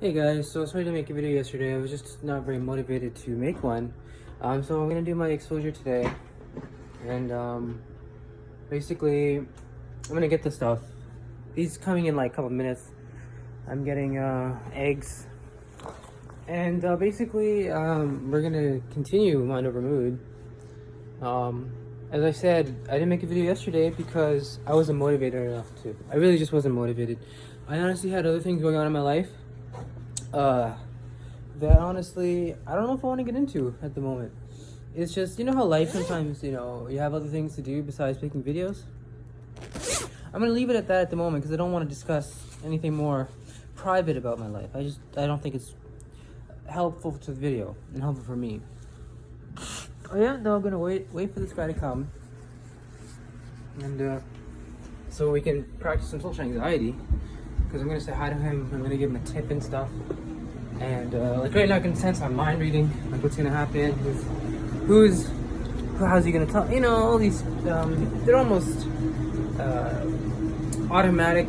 Hey guys, so I was ready to make a video yesterday. I was just not very motivated to make one. So I'm gonna do my exposure today. And basically, I'm gonna get the stuff. These coming in like a couple minutes. I'm getting eggs. And basically, we're gonna continue Mind Over Mood. As I said, I didn't make a video yesterday because I wasn't motivated enough to. I really just wasn't motivated. I honestly had other things going on in my life. That honestly, I don't know if I want to get into at the moment. It's just, you know how life sometimes, you have other things to do besides making videos? I'm going to leave it at that at the moment because I don't want to discuss anything more private about my life. I don't think it's helpful to the video and helpful for me. Oh yeah, no, I'm going to wait for this guy to come. And, so we can practice some social anxiety. Because I'm going to say hi to him, I'm going to give him a tip and stuff. And like right now I can sense I'm mind reading, like what's going to happen, how's he going to talk, all these, they're almost automatic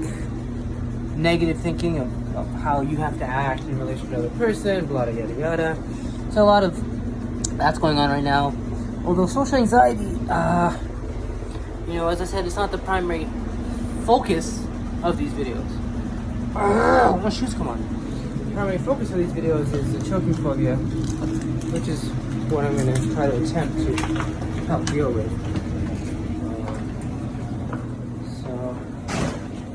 negative thinking of how you have to act in relation to another person, blah, yada, yada. So a lot of that's going on right now. Although social anxiety, as I said, it's not the primary focus of these videos. My shoes come on. The primary focus of these videos is the choking phobia, which is what I'm going to try to attempt to help deal with. So, I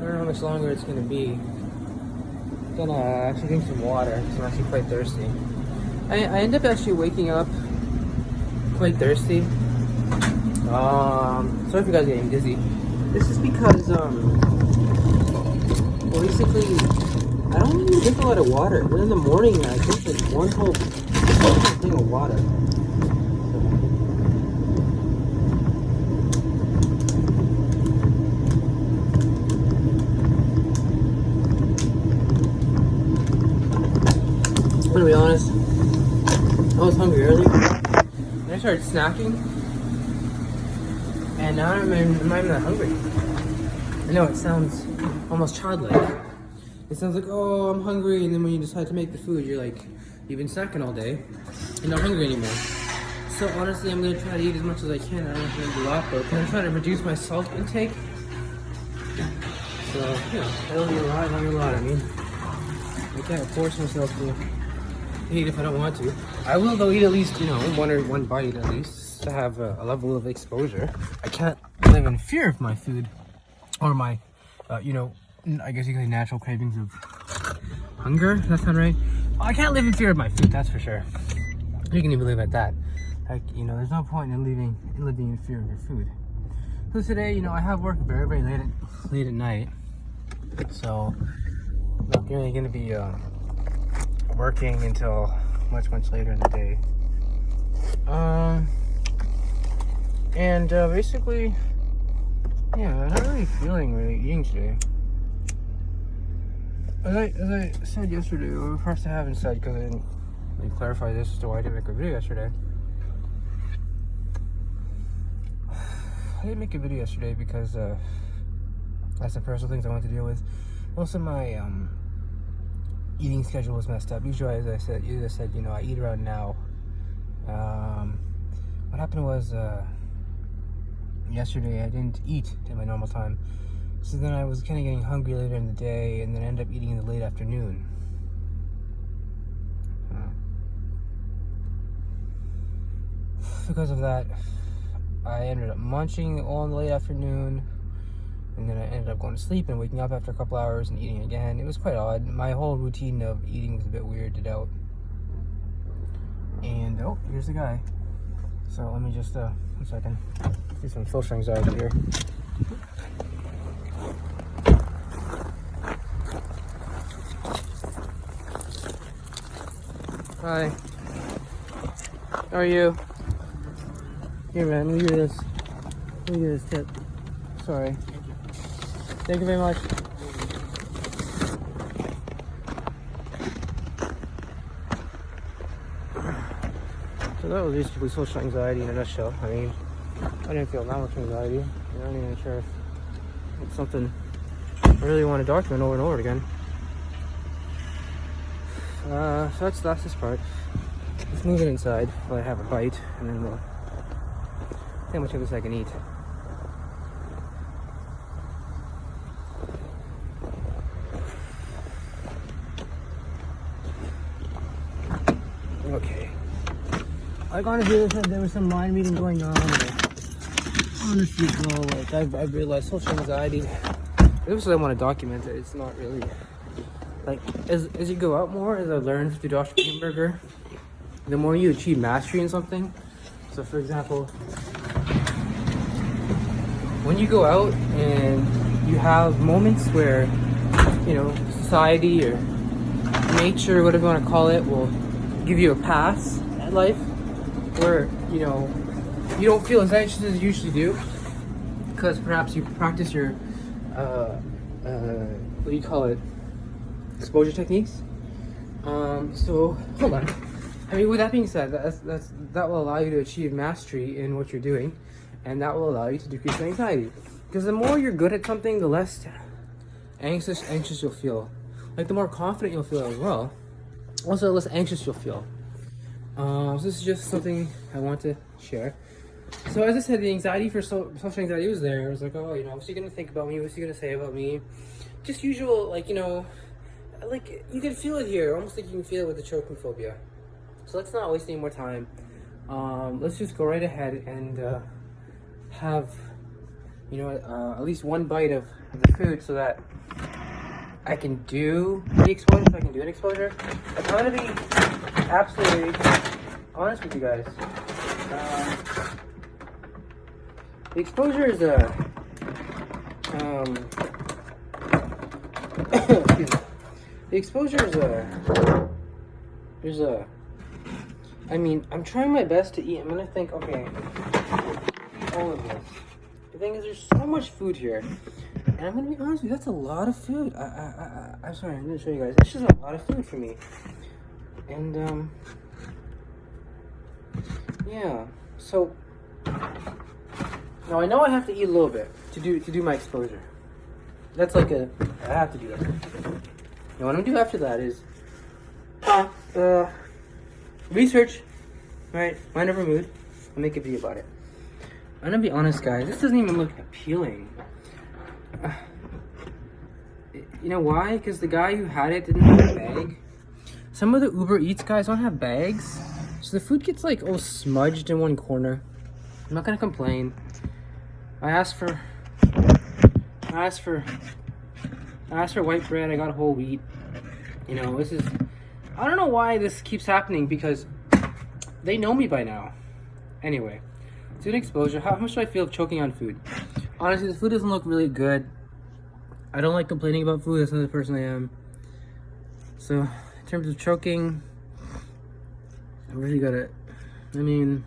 don't know how much longer it's going to be. I'm going to actually drink some water because I'm actually quite thirsty. I end up actually waking up quite thirsty. Sorry if you guys are getting dizzy. This is because, basically, I don't even drink a lot of water. But in the morning, I drink like one whole thing of water. I'm gonna be honest, I was hungry earlier. Then I started snacking. And now I'm not even that hungry. I know it sounds almost childlike. It sounds like, oh, I'm hungry, and then when you decide to make the food, you're like, you've been snacking all day, you're not hungry anymore. So honestly, I'm gonna try to eat as much as I can. I don't know if I'm gonna do a lot, but I'm trying to reduce my salt intake. So, I don't eat a lot, I mean, I can't force myself to eat if I don't want to. I will, though, eat at least, one bite at least, to have a level of exposure. I can't live in fear of my food, or my, I guess you can say natural cravings of hunger. Does that sound right? I can't live in fear of my food, that's for sure. You can even live at that. Like, there's no point in living in fear of your food. So today, I have work very, very late at night. So I'm not really going to be working until much, much later in the day. Basically, I'm not really feeling eating today. As I said yesterday, or first I haven't said because I didn't clarify this as to why I didn't make a video yesterday. I didn't make a video yesterday because I had some personal things I wanted to deal with. Most of my eating schedule was messed up. Usually, as I said, I eat around now. What happened was yesterday I didn't eat at my normal time. So then I was kind of getting hungry later in the day, and then I ended up eating in the late afternoon. Because of that, I ended up munching all in the late afternoon, and then I ended up going to sleep and waking up after a couple hours and eating again. It was quite odd. My whole routine of eating was a bit weirded out. And, oh, here's the guy. So let me just, 1 second, do some social anxiety here. Hi. How are you? Here, man, let me give you this. Let me give you this tip. Sorry. Thank you very much. So that was basically social anxiety in a nutshell. I mean, I didn't feel that much anxiety. I'm not even sure if it's something I really want to document over and over again. So that's this part. Let's move it inside while I have a bite, and then we'll see how much of this I can eat. Okay. I got to do this. There was some mind reading going on. Honestly, bro, like I've realized social anxiety. This is what I want to document it. It's not really like as you go out more, as I learned through Dr. Greenberger, the more you achieve mastery in something. So for example, when you go out and you have moments where, you know, society or nature, whatever you want to call it, will give you a pass at life, where, you know, you don't feel as anxious as you usually do, because perhaps you practice your what do you call it, exposure techniques. So hold on. I mean, with that being said, that will allow you to achieve mastery in what you're doing, and that will allow you to decrease your anxiety. Because the more you're good at something, the less anxious you'll feel. Like the more confident you'll feel as well. Also, the less anxious you'll feel. So this is just something I want to share. So as I said, the anxiety for social anxiety was there. I was like, oh, you know, what's he gonna think about me? What's he gonna say about me? Just usual, like, you know, like you can feel it here, almost like you can feel it with the choking phobia. So let's not waste any more time. Let's just go right ahead and have, you know, at least one bite of the food so that I can do the exposure. So I can do an exposure. I'm trying to be absolutely honest with you guys. The exposure is excuse me. The exposure is I mean, I'm trying my best to eat. I'm gonna think, okay, all of this. The thing is, there's so much food here, and I'm gonna be honest with you, that's a lot of food. I'm sorry, I'm gonna show you guys. It's just a lot of food for me, and yeah. So now I know I have to eat a little bit to do my exposure. That's like I have to do that. Now what I'm gonna do after that is research, right? Mind over mood. I'll make a video about it. I'm gonna be honest, guys. This doesn't even look appealing. You know why? Because the guy who had it didn't have a bag. Some of the Uber Eats guys don't have bags, so the food gets like all smudged in one corner. I'm not gonna complain. I asked for white bread. I got whole wheat. You know, this is. I don't know why this keeps happening, because they know me by now. Anyway, food exposure. How much do I feel choking on food? Honestly, the food doesn't look really good. I don't like complaining about food. That's not the person I am. So, in terms of choking, I really gotta. I mean,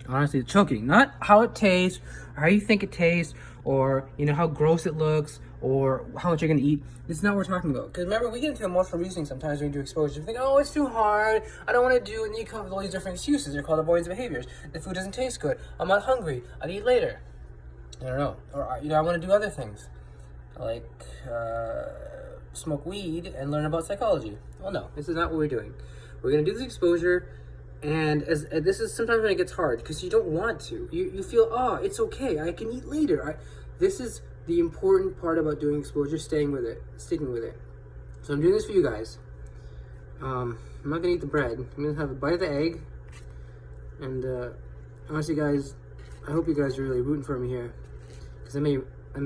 honestly, choking. Not how it tastes, or how you think it tastes, or, you know, how gross it looks, or how much you're gonna eat. This is not what we're talking about. Because remember, we get into emotional reasoning sometimes when we do exposure. We think, oh, it's too hard, I don't want to do it, and you come up with all these different excuses. They're called avoidance behaviors. The food doesn't taste good. I'm not hungry. I'll eat later. I don't know. Or, you know, I want to do other things. Like, smoke weed and learn about psychology. Well, no, this is not what we're doing. We're gonna do this exposure, and this is sometimes when it gets hard, because you don't want to. You feel, oh, it's okay, I can eat later. This is the important part about doing exposure, sticking with it. So I'm doing this for you guys. I'm not gonna eat the bread. I'm gonna have a bite of the egg. And honestly, guys, I hope you guys are really rooting for me here, because I may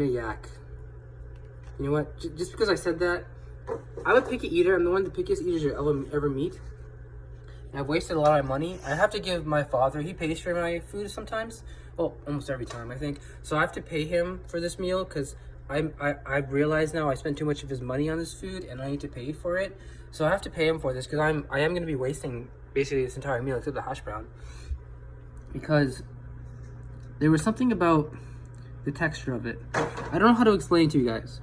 yak. You know what? Just because I said that, I'm a picky eater. I'm the one of the pickiest eaters you'll ever meet. And I've wasted a lot of money. I have to give my father, he pays for my food sometimes. Well, almost every time, I think. So I have to pay him for this meal, because I've realized now I spend too much of his money on this food, and I need to pay for it. So I have to pay him for this, because I am going to be wasting basically this entire meal, except the hash brown. Because there was something about the texture of it. I don't know how to explain it to you guys.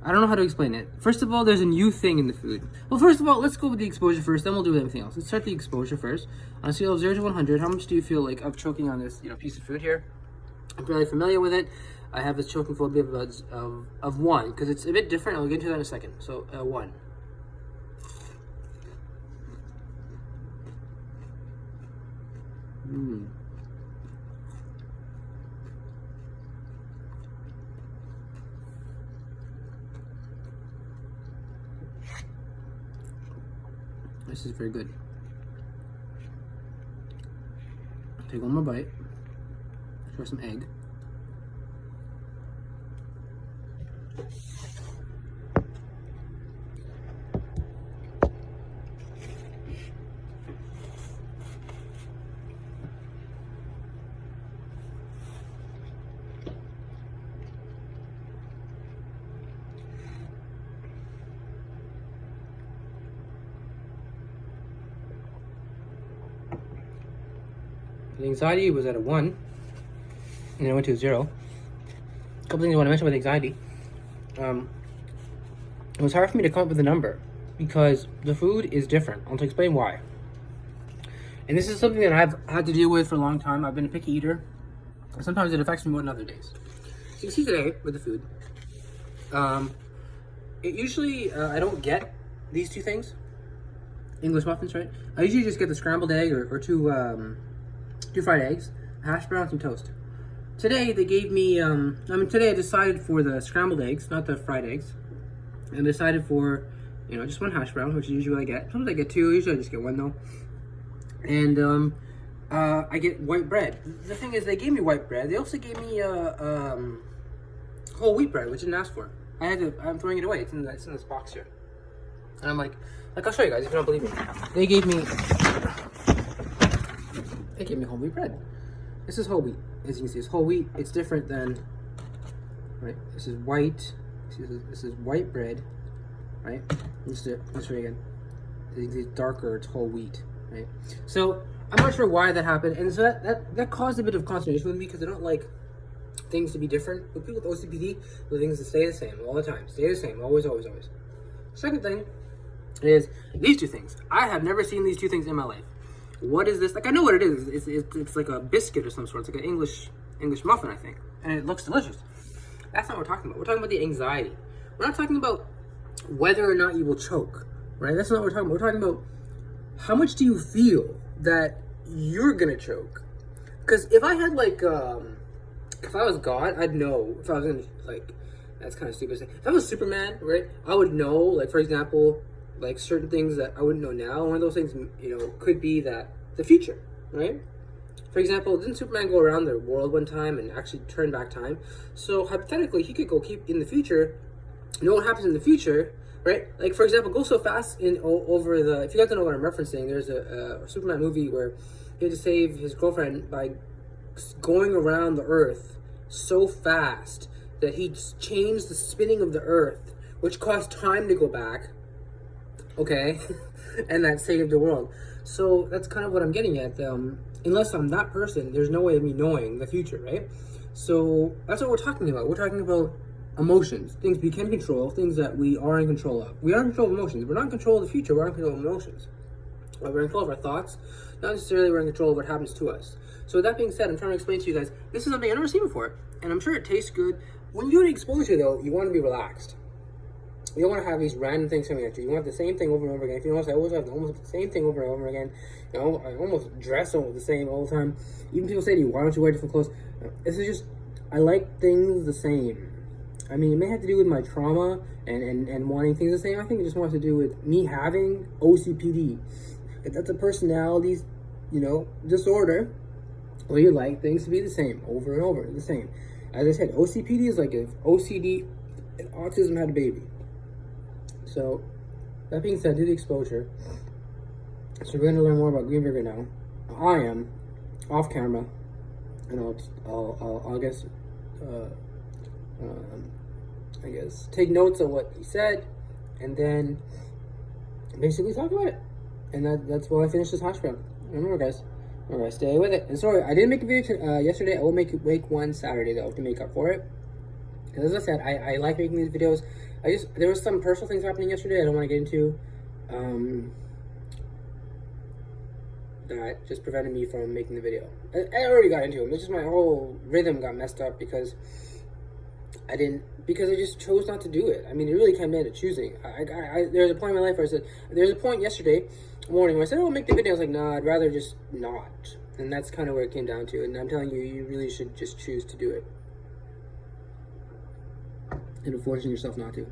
I don't know how to explain it. First of all, there's a new thing in the food. Well, first of all, let's go with the exposure first, then we'll do everything else. Let's start the exposure first. On a scale of 0 to 100, how much do you feel like of choking on this, piece of food here? I'm fairly familiar with it. I have this choking phobia of 1, because it's a bit different. I'll get into that in a second. So, 1. Mm. This is very good. Take one more bite. Try some egg. The anxiety was at a 1, and then it went to a 0. A couple things I want to mention about anxiety. It was hard for me to come up with a number because the food is different. I'll explain why. And this is something that I've had to deal with for a long time. I've been a picky eater. Sometimes it affects me more than other days. So you can see today with the food. It usually, I don't get these two things. English muffins, right? I usually just get the scrambled egg or two fried eggs, hash browns, and toast. Today they gave me, today I decided for the scrambled eggs, not the fried eggs. And decided for, just one hash brown, which is usually what I get. Sometimes I get two, usually I just get one though. And I get white bread. The thing is, they gave me white bread. They also gave me whole wheat bread, which I didn't ask for. I'm throwing it away. It's in this box here. And I'm like, I'll show you guys if you don't believe me. They gave me whole wheat bread. This is whole wheat. As you can see, it's whole wheat. It's different than, right? This is white. This is white bread, right? Let's show you again. It's darker. It's whole wheat, right? So I'm not sure why that happened, and so that caused a bit of consternation with me because I don't like things to be different. With people with OCPD, the things to stay the same all the time. Stay the same, always, always, always. Second thing is these two things. I have never seen these two things in my life. What is this? Like, I know what it is. It's like a biscuit or some sort. It's like an English muffin, I think, and it looks delicious. That's not what we're talking about. We're talking about the anxiety. We're not talking about whether or not you will choke, right? That's not what we're talking about. We're talking about how much do you feel that you're gonna choke? Because if I had if I was God, I'd know. If I was gonna that's kind of stupid to say. If I was Superman, right, I would know. Like, for example, like certain things that I wouldn't know now. One of those things, could be that the future, right? For example, didn't Superman go around the world one time and actually turn back time? So hypothetically, he could go keep in the future, know what happens in the future, right? Like, for example, go so fast over the. If you guys don't know what I'm referencing, there's a Superman movie where he had to save his girlfriend by going around the Earth so fast that he changed the spinning of the Earth, which caused time to go back. Okay, and that saved the world. So that's kind of what I'm getting at. Unless I'm that person, there's no way of me knowing the future, right? So that's what we're talking about. We're talking about emotions, things we can control, things that we are in control of. We are in control of emotions. We're not in control of the future. We're in control of emotions. We're in control of our thoughts. Not necessarily we're in control of what happens to us. So with that being said, I'm trying to explain to you guys, this is something I've never seen before, and I'm sure it tastes good. When you get exposure, though, you want to be relaxed. You don't want to have these random things coming at you. You want the same thing over and over again. If you notice, I always have almost the same thing over and over again. I almost dress the same all the time. Even people say to you, why don't you wear different clothes? This is just, I like things the same. I mean, it may have to do with my trauma and wanting things the same. I think it just wants to do with me having OCPD. If that's a personality, disorder, where you like things to be the same over and over, the same. As I said, OCPD is like if OCD and autism had a baby. So, that being said, do the exposure. So we're going to learn more about Green Burger now. I am off camera, and I'll guess take notes of what he said, and then basically talk about it. And that's why I finished this hash brown. Remember, guys, stay with it. And sorry, I didn't make a video yesterday. I will make one Saturday though to make up for it. Because as I said, I like making these videos. There was some personal things happening yesterday I don't want to get into. That just prevented me from making the video. I already got into them. It's just my whole rhythm got messed up because I didn't, because I just chose not to do it. I mean, it really came down to choosing. There's a point in my life where I said, there's a point yesterday morning where I said, oh, I'll make the video. I was like, nah, I'd rather just not. And that's kind of where it came down to. And I'm telling you, you really should just choose to do it. And forcing yourself not to.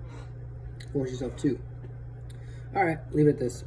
Force yourself to. All right, leave it at this.